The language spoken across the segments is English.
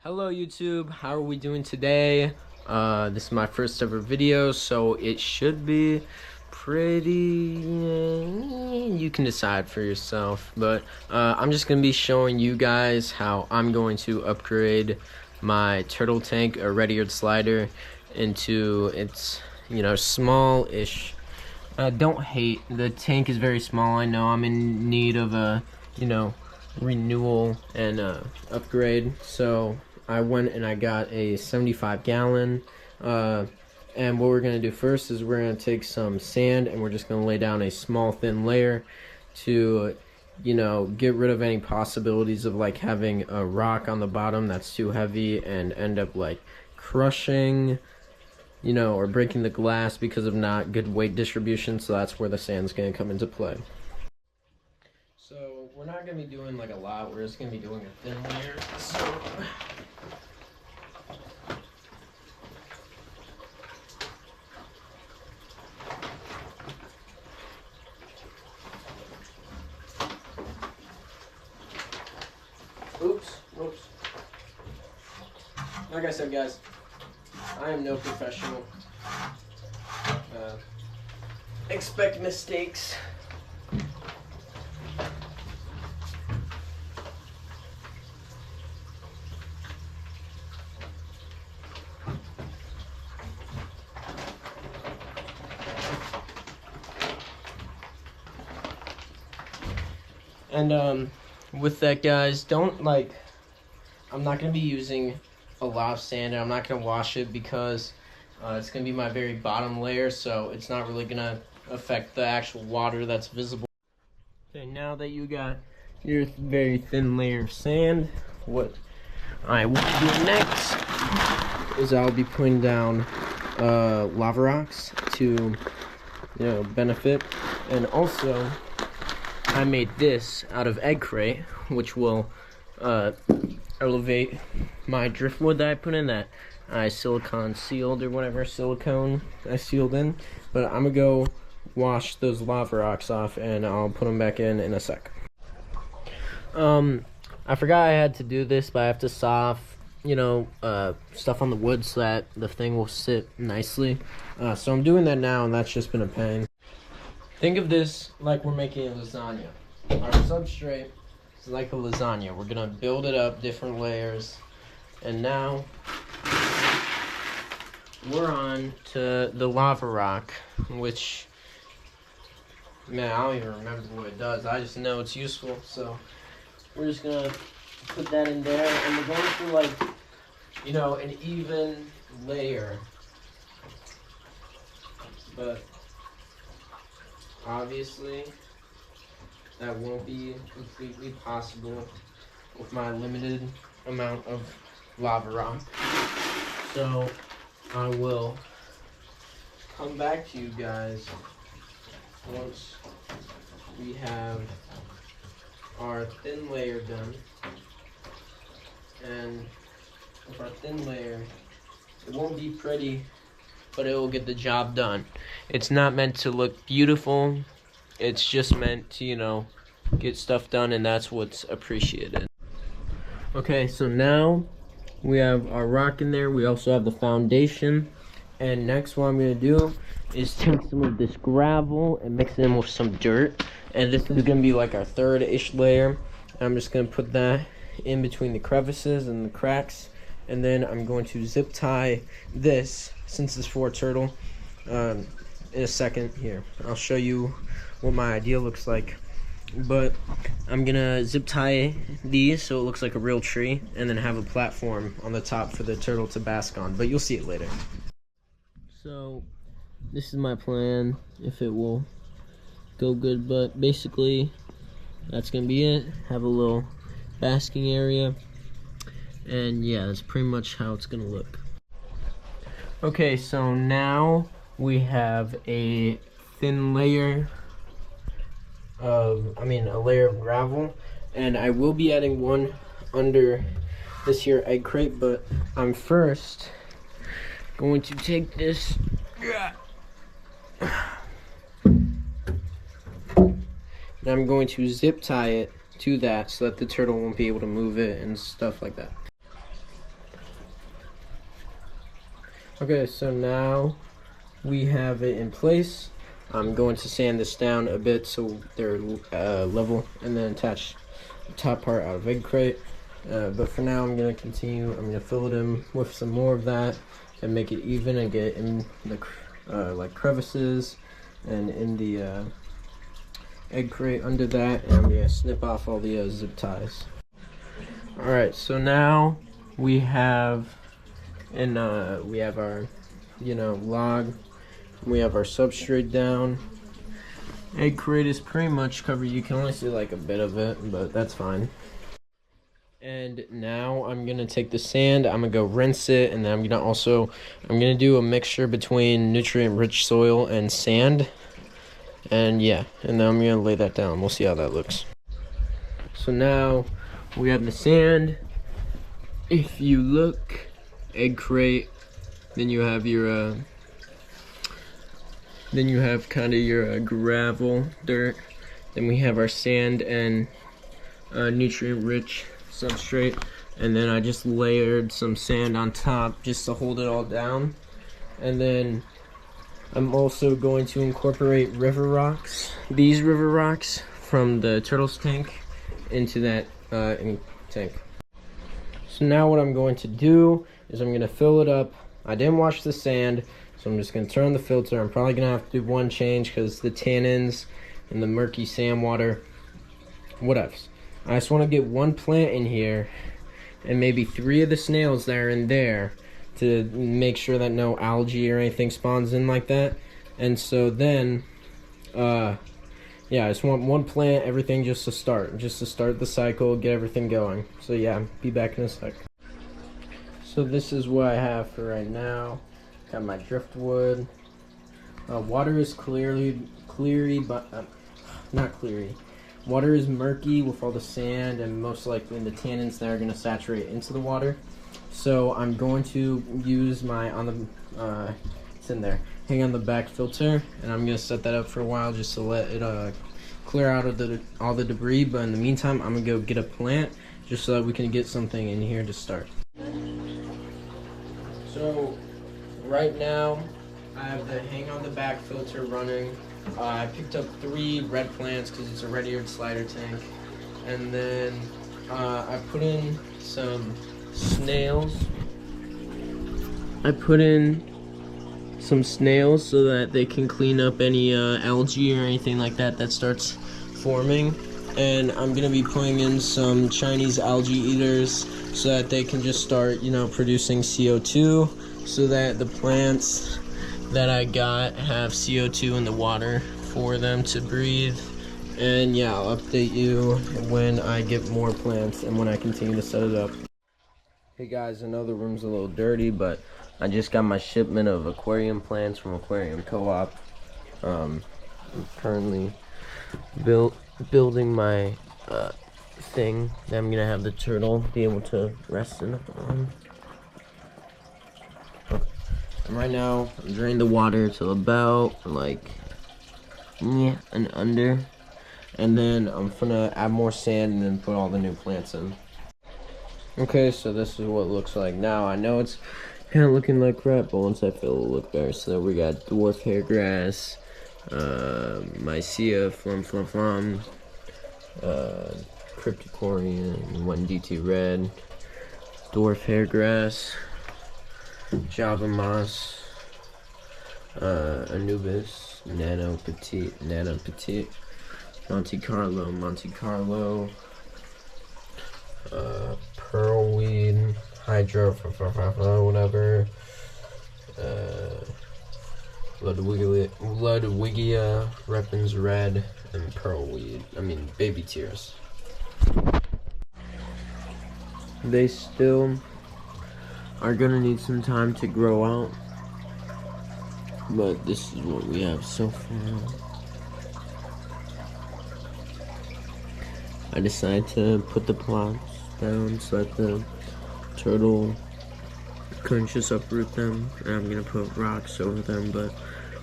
Hello YouTube, how are we doing today? This is my first ever video, so it should be pretty, you can decide for yourself, but I'm just going to be showing you guys how I'm going to upgrade my turtle tank, a red eared slider, into its, small-ish. Don't hate, the tank is very small. I know I'm in need of a, renewal and upgrade, so I went and I got a 75-gallon, and what we're going to do first is we're going to take some sand and we're just going to lay down a small thin layer to get rid of any possibilities of like having a rock on the bottom that's too heavy and end up like crushing or breaking the glass because of not good weight distribution. So that's where the sand's going to come into play. So we're not going to be doing like a lot, we're just going to be doing a thin layer. So oops. Like I said, guys, I am no professional. Expect mistakes. And with that, guys, I'm not going to be using a lot of sand, and I'm not going to wash it because it's going to be my very bottom layer, so it's not really going to affect the actual water that's visible. Okay, now that you got your very thin layer of sand, what I will do next is I'll be putting down lava rocks to benefit. And also I made this out of egg crate, which will elevate my driftwood that I put in, that I silicone sealed, or whatever silicone I sealed in. But I'm gonna go wash those lava rocks off and I'll put them back in a sec. I forgot I had to do this, but I have to saw off stuff on the wood so that the thing will sit nicely. So I'm doing that now, and that's just been a pain. Think of this like we're making a lasagna. Our substrate is like a lasagna. We're gonna build it up, different layers, and now we're on to the lava rock, which, man, I don't even remember what it does. I just know it's useful, so we're just gonna put that in there, and we're going for like, an even layer. But obviously, that won't be completely possible with my limited amount of lava rock. So I will come back to you guys once we have our thin layer done. And with our thin layer, it won't be pretty, but it will get the job done. It's not meant to look beautiful, it's just meant to, get stuff done, and that's what's appreciated. Okay, so now we have our rock in there, we also have the foundation, and next what I'm going to do is take some of this gravel and mix it in with some dirt, and this is going to be like our third-ish layer. I'm just going to put that in between the crevices and the cracks, and then I'm going to zip tie this, since it's for a turtle, in a second. Here, I'll show you what my idea looks like, but I'm gonna zip tie these so it looks like a real tree, and then have a platform on the top for the turtle to bask on, but you'll see it later. So this is my plan, if it will go good, but basically that's gonna be it. Have a little basking area, and yeah, that's pretty much how it's gonna look. Okay, so now we have a thin layer of, a layer of gravel, and I will be adding one under this here egg crate, but I'm first going to take this and I'm going to zip tie it to that so that the turtle won't be able to move it and stuff like that. Okay, so now we have it in place. I'm going to sand this down a bit so they're level, and then attach the top part out of egg crate. But for now, I'm going to continue. I'm going to fill it in with some more of that and make it even and get in the like crevices and in the egg crate under that. And I'm going to snip off all the zip ties. All right, so now we have we have our log. We have our substrate down. Egg crate is pretty much covered. You can only see like a bit of it, but that's fine. And now I'm gonna take the sand, I'm gonna go rinse it, and then I'm gonna do a mixture between nutrient-rich soil and sand. And yeah, and then I'm gonna lay that down. We'll see how that looks. So now we have the sand. If you look, egg crate, then you have your kind of your gravel, dirt. Then we have our sand and nutrient-rich substrate, and then I just layered some sand on top just to hold it all down. And then I'm also going to incorporate river rocks, these river rocks from the turtle's tank, into that tank. So now what I'm going to do is I'm going to fill it up. I didn't wash the sand, so I'm just going to turn on the filter. I'm probably going to have to do one change because the tannins and the murky sand water, whatevs. I just want to get one plant in here and maybe 3 of the snails that are in there to make sure that no algae or anything spawns in like that. And so then, yeah, I just want one plant, everything just to start the cycle, get everything going. So yeah, be back in a sec. So this is what I have for right now. Got my driftwood. Water is Water is murky with all the sand and most likely the tannins that are going to saturate into the water. So I'm going to use my it's in there, hang on the back filter, and I'm going to set that up for a while just to let it clear out of all the debris. But in the meantime, I'm going to go get a plant just so that we can get something in here to start. So right now I have the hang on the back filter running. I picked up 3 red plants because it's a red-eared slider tank, and then I put in some snails. I put in some snails so that they can clean up any algae or anything like that that starts forming. And I'm gonna be putting in some Chinese algae eaters so that they can just start, producing CO2, so that the plants that I got have CO2 in the water for them to breathe. And yeah, I'll update you when I get more plants and when I continue to set it up. Hey guys, I know the room's a little dirty, but I just got my shipment of aquarium plants from Aquarium Co-op. I'm currently building my thing that I'm gonna have the turtle be able to rest in on. And right now, I'm draining the water to about and under, and then I'm gonna add more sand and then put all the new plants in. Okay, so this is what it looks like now. I know it's kind of looking like crap, but once I fill it, it'll look better. So we got dwarf hair grass, Mycia flum, Cryptocorean, 1DT red, dwarf hair grass, Java moss, Anubis, nano petite, Monte Carlo, pearlweed, hydro, whatever, Ludwigia, Reppin's red, and pearlweed. Baby tears. They still are gonna need some time to grow out, but this is what we have so far. I decided to put the plots down so that the turtle couldn't just uproot them, and I'm gonna put rocks over them. But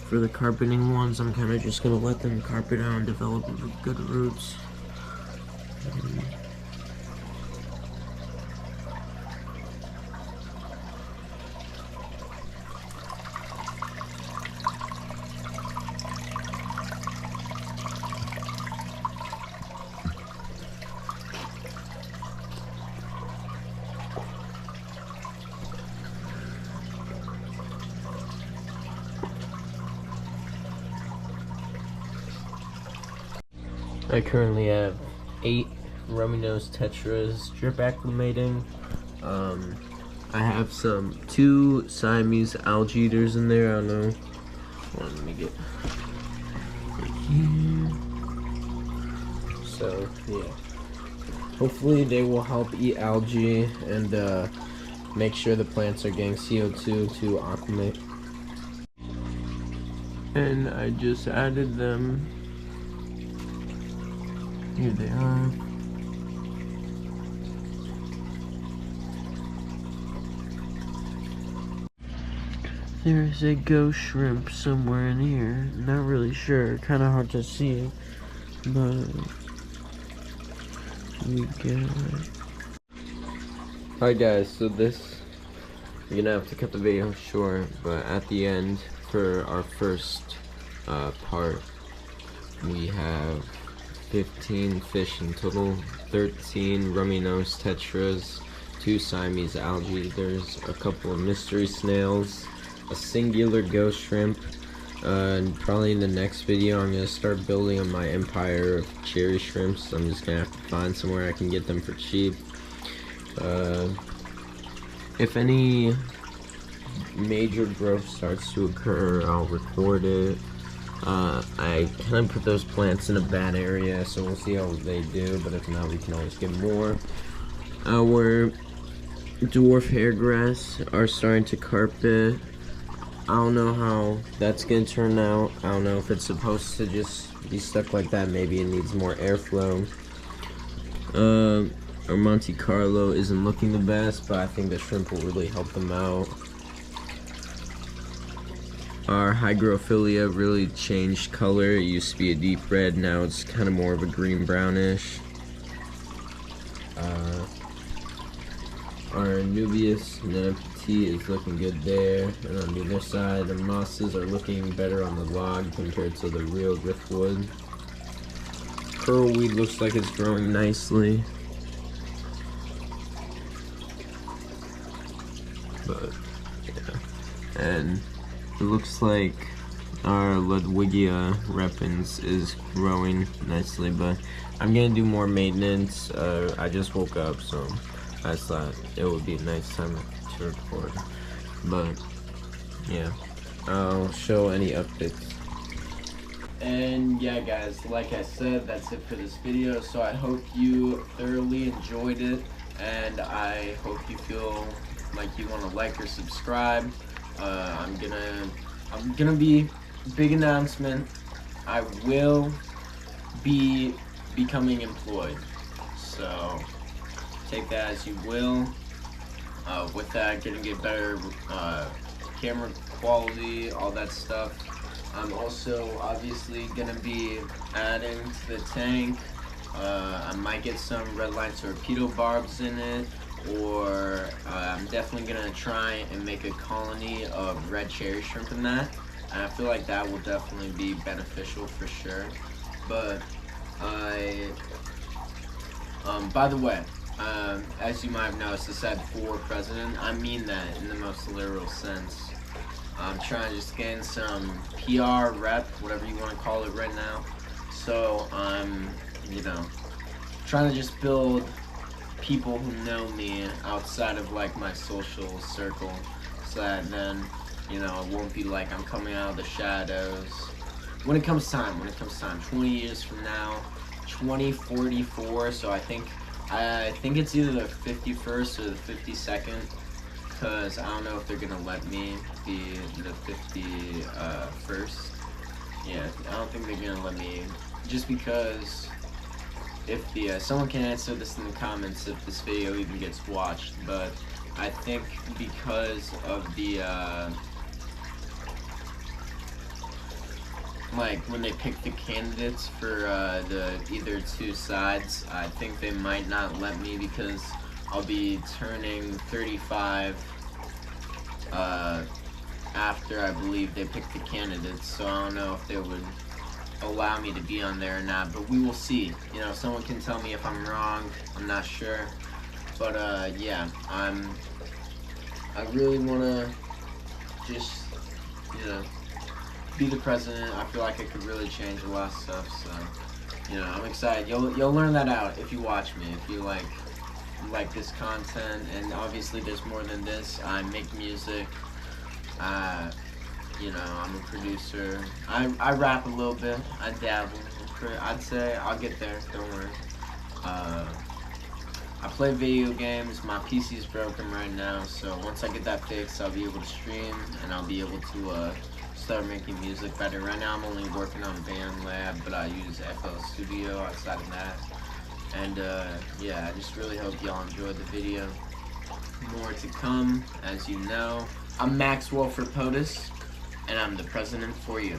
for the carpeting ones, I'm kind of just gonna let them carpet out and develop good roots. I currently have 8 rummy nose tetras drip acclimating. I have 2 Siamese algae eaters in there. I don't know. Hold on, let me get right here. So yeah, hopefully they will help eat algae and make sure the plants are getting CO2 to acclimate. And I just added them. Here they are. There's a ghost shrimp somewhere in here. Not really sure. Kind of hard to see, but we get. Alright guys, so you're gonna have to cut the video short, but at the end for our first part, we have 15 fish in total, 13 rummy nose tetras, 2 Siamese algae, there's a couple of mystery snails, a singular ghost shrimp, and probably in the next video I'm gonna start building on my empire of cherry shrimps. I'm just gonna have to find somewhere I can get them for cheap. If any major growth starts to occur, I'll record it. I kind of put those plants in a bad area, so we'll see how they do, but if not, we can always get more. Our dwarf hairgrass are starting to carpet. I don't know how that's gonna turn out. I don't know if it's supposed to just be stuck like that. Maybe it needs more airflow. Our Monte Carlo isn't looking the best, but I think the shrimp will really help them out. Our Hygrophilia really changed color. It used to be a deep red, now it's kind of more of a green brownish. Our Nubius Nenepti is looking good there, and on the other side, the mosses are looking better on the log compared to the real driftwood. Pearlweed looks like it's growing nicely. But yeah, and it looks like our Ludwigia repens is growing nicely, but I'm gonna do more maintenance. I just woke up, so I thought it would be a nice time to record. But yeah, I'll show any updates. And yeah guys, like I said, that's it for this video. So I hope you thoroughly enjoyed it, and I hope you feel like you want to like or subscribe. I'm gonna be big announcement. I will be becoming employed, so take that as you will. With that, gonna get better camera quality, all that stuff. I'm also obviously gonna be adding to the tank. I might get some red line torpedo barbs in it, or I'm definitely gonna try and make a colony of red cherry shrimp in that, and I feel like that will definitely be beneficial for sure. But by the way, as you might have noticed, I said for president. I mean that in the most literal sense. I'm trying to just gain some PR rep, whatever you want to call it right now. So I'm, trying to just build people who know me outside of like my social circle, so that then, it won't be like I'm coming out of the shadows. When it comes time, 20 years from now, 2044, so I think it's either the 51st or the 52nd, because I don't know if they're gonna let me be the 51st. Yeah, I don't think they're gonna let me, just because if someone can answer this in the comments if this video even gets watched, but I think because of the like when they pick the candidates for the either two sides, I think they might not let me because I'll be turning 35 after I believe they pick the candidates, so I don't know if they would allow me to be on there or not, but we will see. Someone can tell me if I'm wrong, I'm not sure, but yeah, I really want to just, be the president. I feel like I could really change a lot of stuff, so You know, I'm excited. You'll learn that out if you watch me. If you like this content, and obviously there's more than this. I make music. You know, I'm a producer. I rap a little bit. I dabble. I'd say I'll get there. Don't worry. I play video games. My PC is broken right now, so once I get that fixed, I'll be able to stream and I'll be able to start making music better. Right now, I'm only working on BandLab, but I use FL Studio outside of that. And yeah, I just really hope y'all enjoyed the video. More to come, as you know. I'm Maxwell for POTUS, and I'm the president for you.